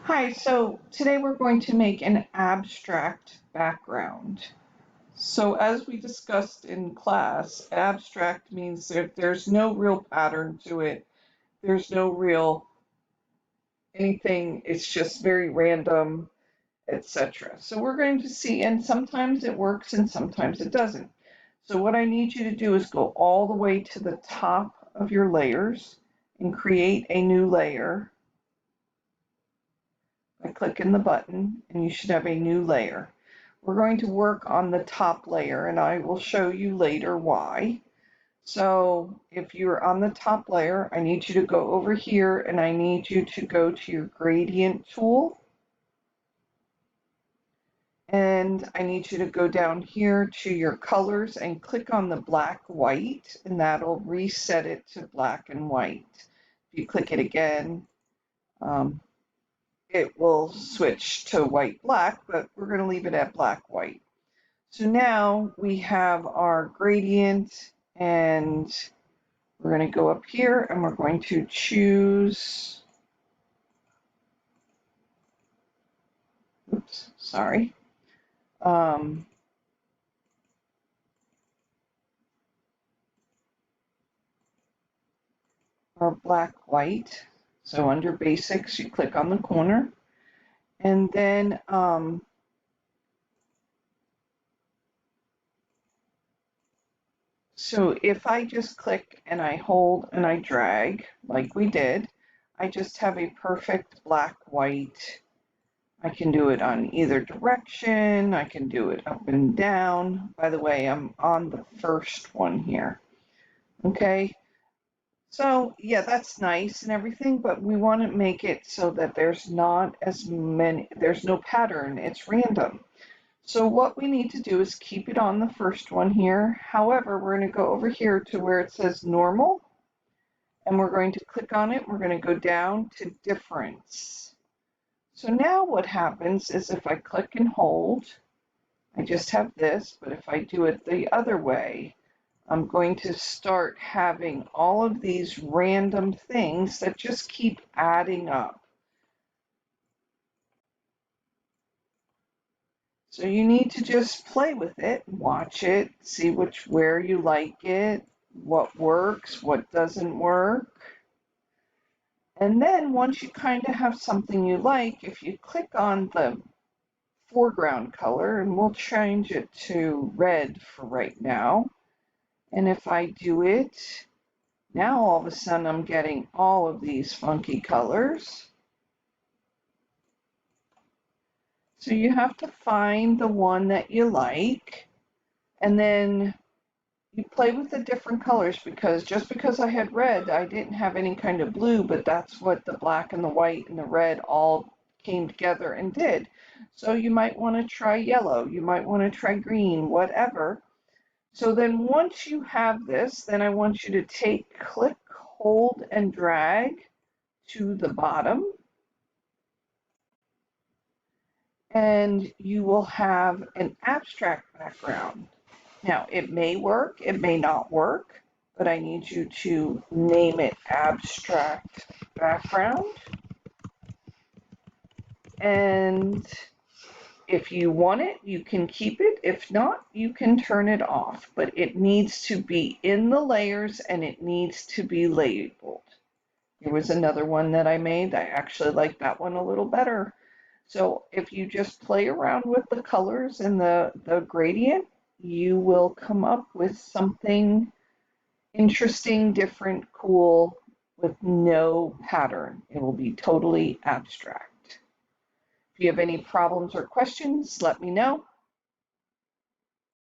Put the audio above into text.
Hi, so today we're going to make an abstract background. So as we discussed in class, abstract means that there's no real pattern to it. There's no real anything. It's just very random, etc. So we're going to see, and sometimes it works and sometimes it doesn't. So what I need you to do is go all the way to the top of your layers and create a new layer by clicking the button, and you should have a new layer. We're going to work on the top layer, and I will show you later why. So if you're on the top layer, I need you to go over here, and I need you to go to your gradient tool, and I need you to go down here to your colors and click on the black white, and that'll reset it to black and white. If you click it again, it will switch to white black, but we're going to leave it at black white. So now we have our gradient, and we're going to go up here and we're going to choose, oops, sorry. Our black white. So under basics, you click on the corner, and then so if I just click and I hold and I drag like we did, I just have a perfect black white. I can do it on either direction. I can do it up and down. By the way, I'm on the first one here. Okay. So yeah, that's nice and everything, but we want to make it so that there's not as many, there's no pattern. It's random. So what we need to do is keep it on the first one here. However, we're going to go over here to where it says normal, and we're going to click on it. We're going to go down to difference. So now what happens is if I click and hold, I just have this, but if I do it the other way, I'm going to start having all of these random things that just keep adding up. So you need to just play with it, watch it, see where you like it, what works, what doesn't work. And then once you kind of have something you like, if you click on the foreground color, and we'll change it to red for right now. And if I do it, now all of a sudden I'm getting all of these funky colors. So you have to find the one that you like, and then you play with the different colors, because just because I had red, I didn't have any kind of blue, but that's what the black and the white and the red all came together and did. So you might want to try yellow, you might want to try green, whatever. So then once you have this, then I want you to click, hold, and drag to the bottom, and you will have an abstract background. Now, it may work, it may not work, but I need you to name it abstract background. And if you want it, you can keep it. If not, you can turn it off, but it needs to be in the layers and it needs to be labeled. There was another one that I made. I actually like that one a little better. So if you just play around with the colors and the gradient, you will come up with something interesting, different, cool, with no pattern. It will be totally abstract. If you have any problems or questions, let me know.